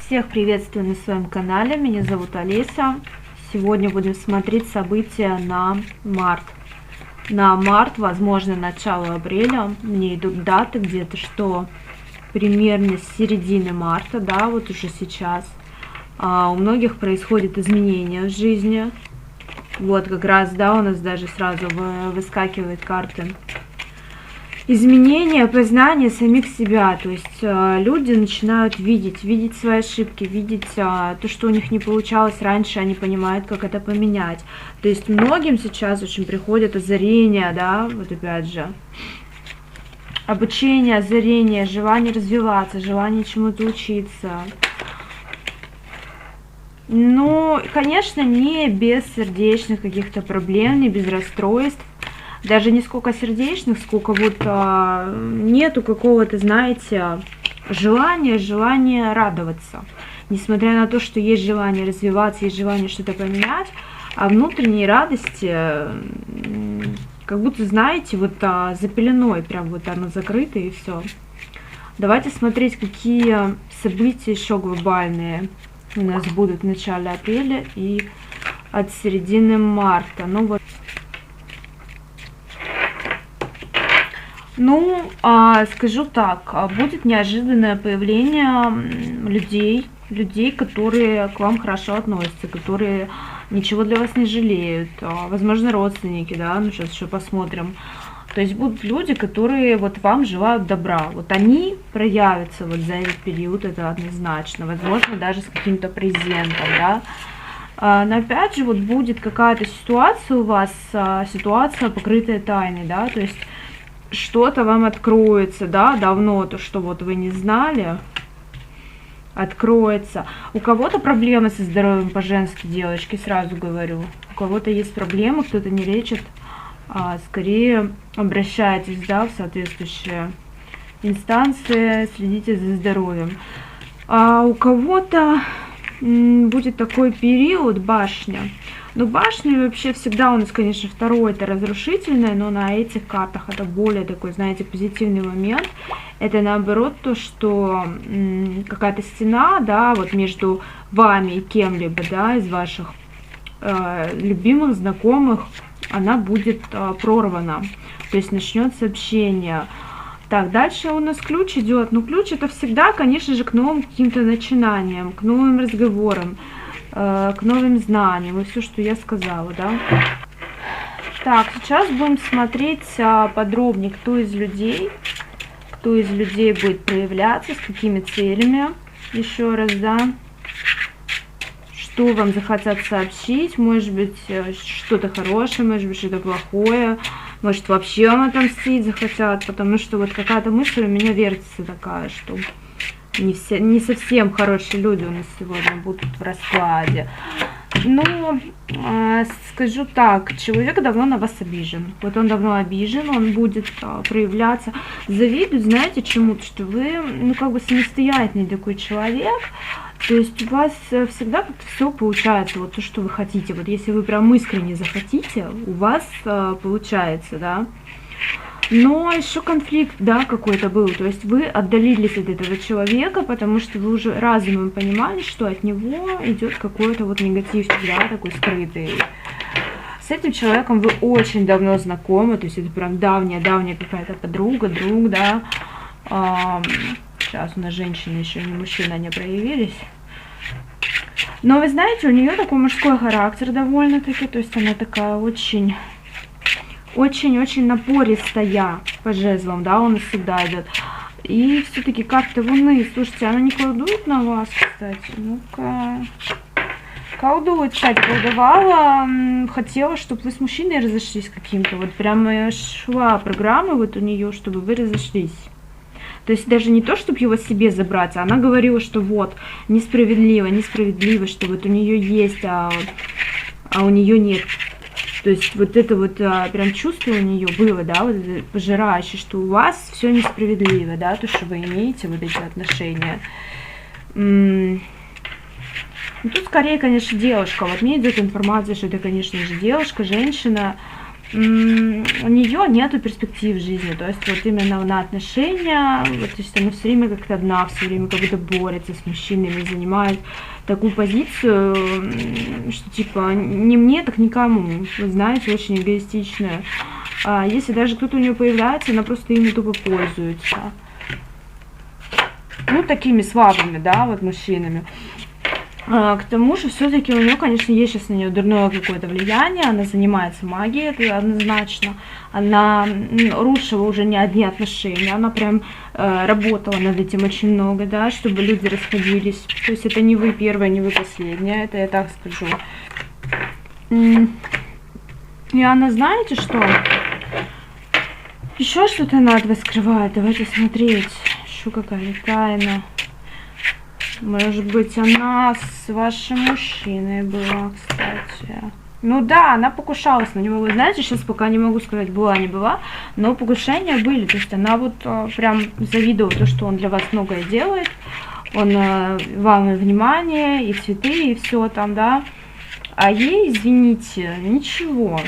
Всех приветствую на своем канале, меня зовут Олеся. Сегодня будем смотреть события на март. На март, возможно, начало апреля. Мне идут даты где-то, что примерно с середины марта, да, вот уже сейчас. У многих происходят изменения в жизни. Вот как раз, да, у нас даже сразу выскакивают карты. Изменение, познание самих себя, то есть люди начинают видеть свои ошибки, видеть то, что у них не получалось раньше, они понимают, как это поменять. То есть многим сейчас очень приходят озарения, да, вот опять же, обучение, озарение, желание развиваться, желание чему-то учиться. Ну, конечно, не без сердечных каких-то проблем, не без расстройств. Даже не сколько сердечных, сколько вот нету какого-то, знаете, желания радоваться. Несмотря на то, что есть желание развиваться, есть желание что-то поменять, а внутренней радости, как будто, знаете, вот за пеленой, прям вот она закрыта и все. Давайте смотреть, какие события еще глобальные у нас будут в начале апреля и от середины марта. Ну вот. Ну, скажу так, будет неожиданное появление людей, которые к вам хорошо относятся, которые ничего для вас не жалеют, возможно, родственники, да, ну сейчас еще посмотрим. То есть будут люди, которые вот вам желают добра, вот они проявятся вот за этот период, это однозначно, возможно, даже с каким-то презентом, да. Но опять же, вот будет какая-то ситуация у вас, ситуация, покрытая тайной, да, то есть что-то вам откроется, да, давно, то, что вот вы не знали, откроется. У кого-то проблемы со здоровьем по-женски, девочки, сразу говорю. У кого-то есть проблемы, кто-то не лечит, скорее обращайтесь, да, в соответствующие инстанции, следите за здоровьем. У кого-то будет такой период, башня. Но башня вообще всегда у нас, конечно, второе это разрушительное, но на этих картах это более такой, знаете, позитивный момент. Это наоборот то, что какая-то стена, да, вот между вами и кем-либо, да, из ваших любимых, знакомых, она будет прорвана. То есть начнется общение. Так, дальше у нас ключ идет. Ну, ключ это всегда, конечно же, к новым каким-то начинаниям, к новым разговорам, к новым знаниям и все, что я сказала, да. Так, сейчас будем смотреть подробнее, кто из людей будет проявляться, с какими целями, еще раз, да, что вам захотят сообщить, может быть, что-то хорошее, может быть, что-то плохое, может, вообще вам отомстить захотят, потому что вот какая-то мысль у меня вертится такая, что не совсем хорошие люди у нас сегодня будут в раскладе. Но скажу так, человек давно на вас обижен. Вот он давно обижен, он будет проявляться. Завидует, знаете, чему-то, что вы, ну, как бы самостоятельный такой человек. То есть у вас всегда как-то все получается, вот то, что вы хотите. Вот если вы прям искренне захотите, у вас получается, да. Но еще конфликт, да, какой-то был. То есть вы отдалились от этого человека, потому что вы уже разумом понимали, что от него идет какой-то вот негативчик, да, такой скрытый. С этим человеком вы очень давно знакомы, то есть это прям давняя какая-то подруга, друг, да. Сейчас у нас женщины еще не мужчины, они проявились. Но вы знаете, у нее такой мужской характер довольно-таки, то есть она такая очень напористая по жезлам, да, он всегда идет. И все-таки карта Луны, слушайте, она не колдует на вас, кстати, ну-ка. Колдует, кстати, колдовала, хотела, чтобы вы с мужчиной разошлись каким-то, вот прямо шла программа вот у нее, чтобы вы разошлись. То есть даже не то, чтобы его себе забрать, а она говорила, что вот, несправедливо, что вот у нее есть, а у нее нет. То есть вот это вот прям чувство у нее было, да, вот пожирающее, что у вас все несправедливо, да, то, что вы имеете вот эти отношения. Ну, тут скорее, конечно, девушка. Вот мне идет информация, что это, конечно же, девушка, женщина. у нее нету перспектив в жизни, то есть вот именно на отношения, вот, то есть она все время как-то одна, все время как будто борется с мужчинами, занимает такую позицию, что типа не мне, так никому, вы знаете, очень эгоистичная. А если даже кто-то у нее появляется, она просто ими тупо пользуется. Ну, такими слабыми, да, вот мужчинами. К тому же, все-таки у нее, конечно, есть сейчас на нее дурное какое-то влияние, она занимается магией, это однозначно. Она рушила уже не одни отношения, она прям работала над этим очень много, да, чтобы люди расходились. То есть это не вы первая, не вы последняя, это я так скажу. И она, знаете что? Еще что-то она от вас скрывает, давайте смотреть. Еще какая-то тайна. Может быть, она с вашим мужчиной была, кстати. Ну да, она покушалась на него. Вы знаете, сейчас пока не могу сказать, была, не была, но покушения были. То есть она вот прям завидовала то, что он для вас многое делает. Он вам и внимание, и цветы, и все там, да. А ей, извините, ничего.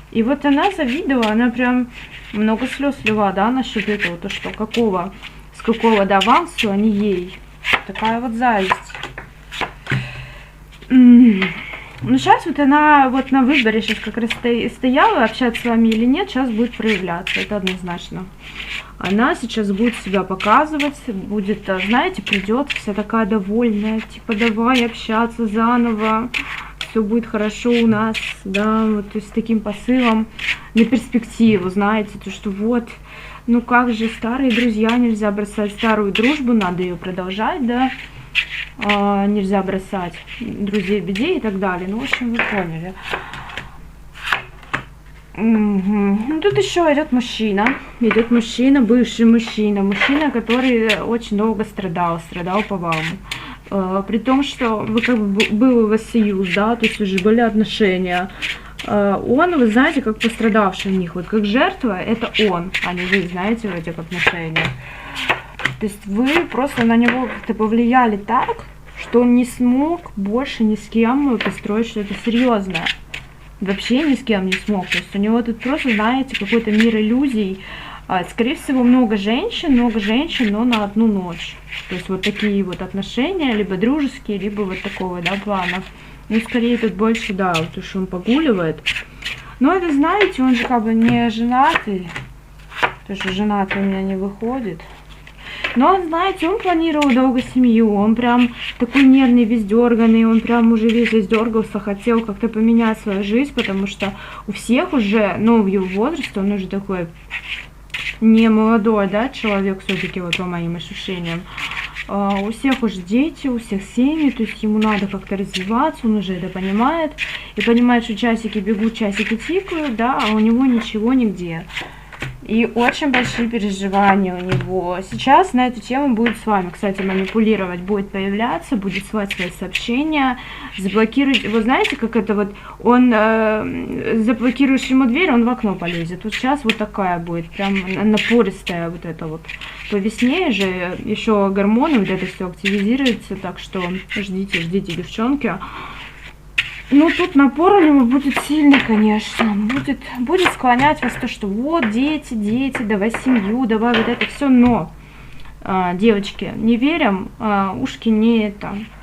И вот она завидовала, она прям много слез лила, да, насчет этого, то что с какого да вам все, а не ей. Такая вот зависть. Ну, сейчас вот она вот на выборе сейчас как раз стояла, общаться с вами или нет, сейчас будет проявляться, это однозначно. Она сейчас будет себя показывать, будет, знаете, придет вся такая довольная, типа давай общаться заново, все будет хорошо у нас, да, вот, то есть с таким посылом на перспективу, знаете, то что вот, ну как же, старые друзья, нельзя бросать старую дружбу, надо ее продолжать, да, нельзя бросать друзей в беде и так далее, ну, в общем, вы поняли. Угу. Тут еще идет мужчина, бывший мужчина, который очень долго страдал по вам. При том, что вы как бы был у вас союз, да, то есть уже были отношения. Он, вы знаете, как пострадавший в них, вот как жертва, это он, а не вы, знаете, в этих отношениях. То есть вы просто на него как-то повлияли так, что он не смог больше ни с кем построить что-то серьезное. Вообще ни с кем не смог. То есть у него тут просто, знаете, какой-то мир иллюзий. Скорее всего, много женщин, но на одну ночь. То есть вот такие вот отношения, либо дружеские, либо вот такого, да, плана. Ну, скорее тут больше, да, потому что он погуливает. Но это, знаете, он же как бы не женатый. Потому что женатый у меня не выходит. Но, знаете, он планировал долго семью, он прям такой нервный, весь дерганый, он прям уже весь дергался, хотел как-то поменять свою жизнь, потому что у всех уже, ну, в его возрасте, он уже такой не молодой, да, человек все-таки, вот по моим ощущениям. У всех уже дети, у всех семьи, то есть ему надо как-то развиваться, он уже это понимает, и понимает, что часики бегут, часики тикают, да, а у него ничего нигде. И очень большие переживания у него. Сейчас на эту тему будет с вами, кстати, манипулировать, будет появляться, будет слать свои сообщения, заблокировать. Вы знаете, как это вот, он заблокируешь ему дверь, он в окно полезет. Вот сейчас вот такая будет, прям напористая вот это вот. По весне же еще гормоны, вот это все активизируется, так что ждите, девчонки. Ну, тут напор у него будет сильный, конечно. Будет склонять вас то, что вот, дети, давай семью, давай вот это все. Но, девочки, не верим, ушки не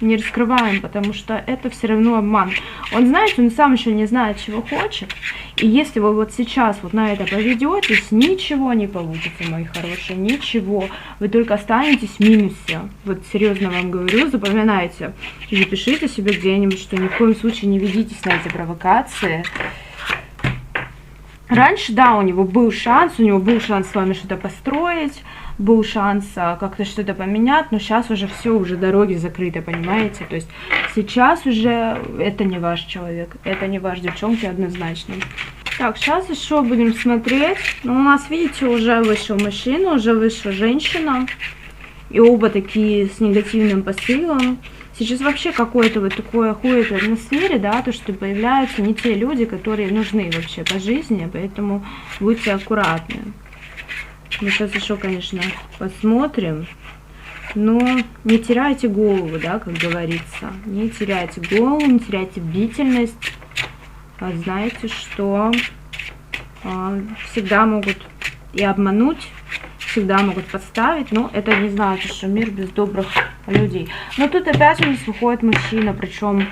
раскрываем, потому что это все равно обман. Он, знаете, он сам еще не знает, чего хочет. И если вы вот сейчас вот на это поведетесь, ничего не получится, мои хорошие, ничего. Вы только останетесь в минусе. Вот серьезно вам говорю, запоминайте. Запишите себе где-нибудь, что ни в коем случае не ведитесь на эти провокации. Раньше, да, у него был шанс с вами что-то построить, был шанс как-то что-то поменять, но сейчас уже все, уже дороги закрыты, понимаете? То есть сейчас уже это не ваш человек, это не ваш, девчонки, однозначно. Так, сейчас еще будем смотреть. Ну, у нас, видите, уже вышел мужчина, уже вышла женщина. И оба такие с негативным посылом. Сейчас вообще какое-то вот такое ходит в атмосфере, да, то, что появляются не те люди, которые нужны вообще по жизни, поэтому будьте аккуратны. Мы сейчас еще, конечно, посмотрим, но не теряйте голову, да, как говорится. Не теряйте голову, не теряйте бдительность. А знаете, что всегда могут и обмануть, всегда могут подставить, но это не значит, что мир без добрых людей. Но тут опять у нас выходит мужчина, причем,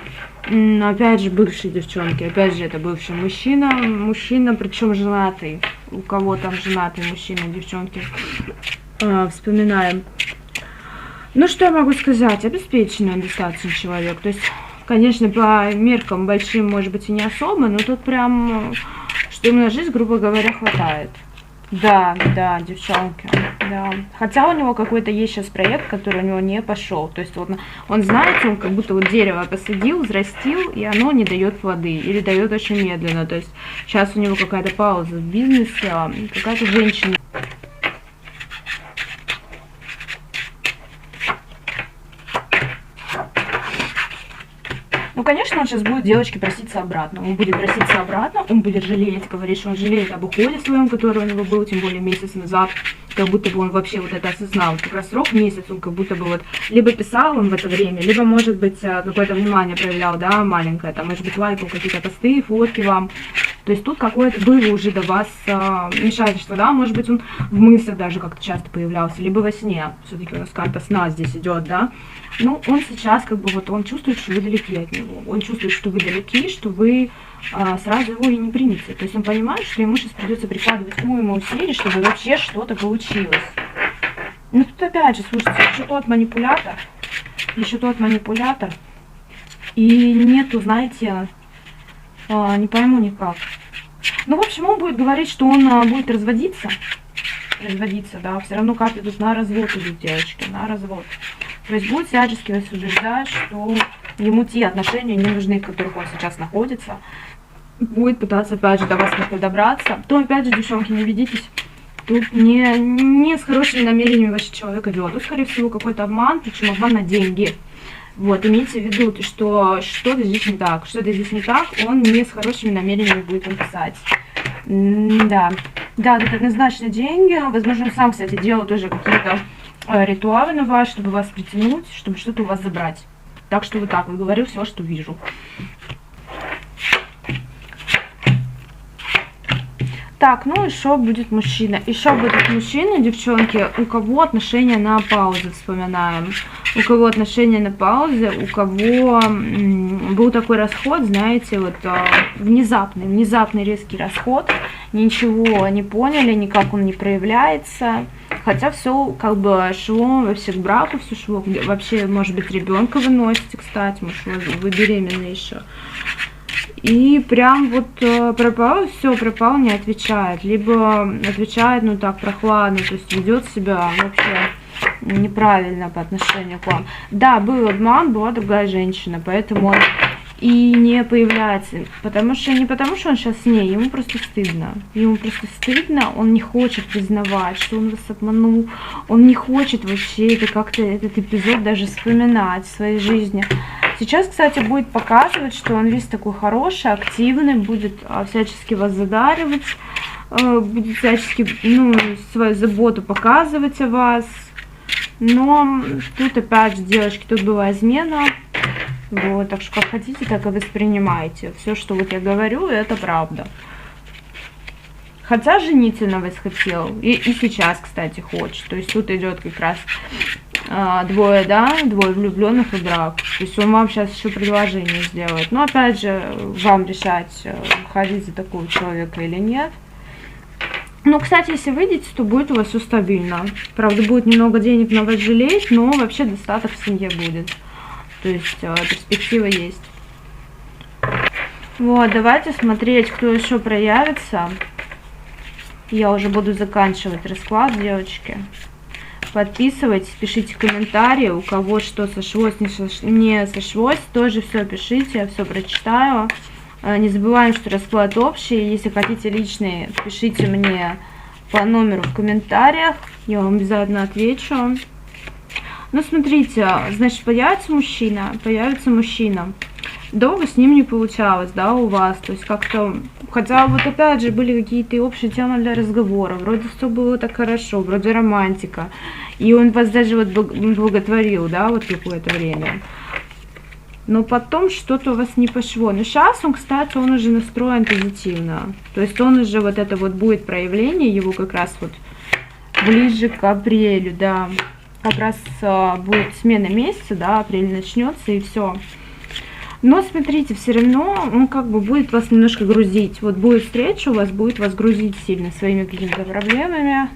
опять же, бывшие девчонки, опять же, это бывший мужчина, причем женатый, у кого там женатый мужчина, девчонки, вспоминаем. Ну, что я могу сказать, обеспеченный он достаточно человек, то есть, конечно, по меркам большим, может быть, и не особо, но тут прям, что ему на жизнь, грубо говоря, хватает. Да, девчонки, да. Хотя у него какой-то есть сейчас проект, который у него не пошел. То есть вот он знаете, он как будто вот дерево посадил, взрастил, и оно не дает плоды. Или дает очень медленно. То есть сейчас у него какая-то пауза в бизнесе, какая-то женщина. Ну, конечно, он сейчас будет девочке проситься обратно. Он будет проситься обратно, он будет жалеть, говорить, что он жалеет об уходе своем, который у него был, тем более месяц назад. Как будто бы он вообще вот это осознал. Как раз срок месяц, он как будто бы вот либо писал он в это время, либо, может быть, какое-то внимание проявлял, да, маленькое. Там, может быть, лайкал какие-то посты, фотки вам. То есть тут какое-то было уже до вас вмешательство, да, может быть, он в мыслях даже как-то часто появлялся, либо во сне. Все-таки у нас карта сна здесь идет, да. Ну, он сейчас как бы вот, он чувствует, что вы далеки от него. Он чувствует, что вы далеки, что вы сразу его и не примете. То есть он понимает, что ему сейчас придется прикладывать ему усилий, чтобы вообще что-то получилось. Ну, тут опять же, слушайте, еще тот манипулятор, и нету, знаете, не пойму никак. Ну, в общем, он будет говорить, что он будет разводиться, да, все равно карты тут на развод идут, девочки, на развод. То есть будет всячески вас убеждать, что ему те отношения не нужны, в которых он сейчас находится. Будет пытаться, опять же, до вас как-то добраться. То, опять же, девчонки, не ведитесь. Тут не с хорошими намерениями вообще человек идет. Тут, скорее всего, какой-то обман, причем обман на деньги. Вот, имейте в виду, что что-то здесь не так. Что-то здесь не так, он не с хорошими намерениями будет вам писать. Да, тут однозначно деньги. Возможно, он сам, кстати, делал тоже какие-то ритуалы на вас, чтобы вас притянуть, чтобы что-то у вас забрать. Так что вот так вот говорю все, что вижу. Так, ну еще будет мужчина. Еще будет мужчина, девчонки, у кого отношения на паузе, вспоминаем. У кого отношения на паузе, у кого был такой расход, знаете, вот внезапный резкий расход. Ничего не поняли, никак он не проявляется. Хотя все как бы шло вообще к браку, все шло. Вообще, может быть, ребенка вы носите, кстати, может, вы беременны еще. И прям вот пропал, все, пропал, не отвечает. Либо отвечает, ну так, прохладно, то есть ведет себя вообще неправильно по отношению к вам. Да, был обман, была другая женщина, поэтому он и не появляется. Не потому что он сейчас с ней, ему просто стыдно. Ему просто стыдно, он не хочет признавать, что он вас обманул. Он не хочет вообще как-то этот эпизод даже вспоминать в своей жизни. Сейчас, кстати, будет показывать, что он весь такой хороший, активный, будет всячески вас задаривать, будет всячески, свою заботу показывать о вас. Но тут опять же, девочки, тут была измена. Вот, так что как хотите, так и воспринимайте. Все, что вот я говорю, это правда. Хотя жениться на вас хотел. И сейчас, кстати, хочет. То есть тут идет как раз двое влюбленных в брак. То есть он вам сейчас еще предложение сделает. Но опять же, вам решать, ходить за такого человека или нет. Ну, кстати, если выйдете, то будет у вас все стабильно. Правда, будет немного денег на вас жалеть, но вообще достаток в семье будет. То есть перспектива есть. Вот, давайте смотреть, кто еще проявится. Я уже буду заканчивать расклад, девочки. Подписывайтесь, пишите комментарии, у кого что сошлось, не сошлось, тоже все пишите, я все прочитаю. Не забываем, что расклад общий. Если хотите личный, пишите мне по номеру в комментариях, я вам обязательно отвечу. Ну, смотрите, значит, появится мужчина. Долго с ним не получалось, да, у вас, то есть как-то, хотя вот опять же были какие-то общие темы для разговора, вроде все было так хорошо, вроде романтика, и он вас даже вот благотворил, да, вот какое-то время. но потом что-то у вас не пошло. Но сейчас он, кстати, он уже настроен позитивно. То есть он уже вот это вот будет проявление его как раз вот ближе к апрелю, да. Как раз будет смена месяца, да, апрель начнется и все. Но смотрите, все равно он как бы будет вас немножко грузить. Вот будет встреча у вас, будет вас грузить сильно своими какими-то проблемами.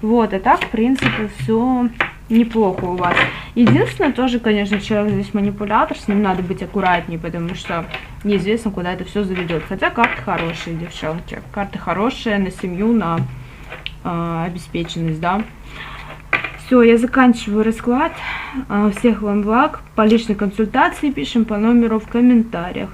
Вот, а так, в принципе, все неплохо у вас. Единственное, тоже, конечно, человек здесь манипулятор, с ним надо быть аккуратнее, потому что неизвестно, куда это все заведет. Хотя карты хорошие, девчонки. Карты хорошие на семью, на обеспеченность, да. Все, я заканчиваю расклад. Всех вам благ. По личной консультации пишем по номеру в комментариях.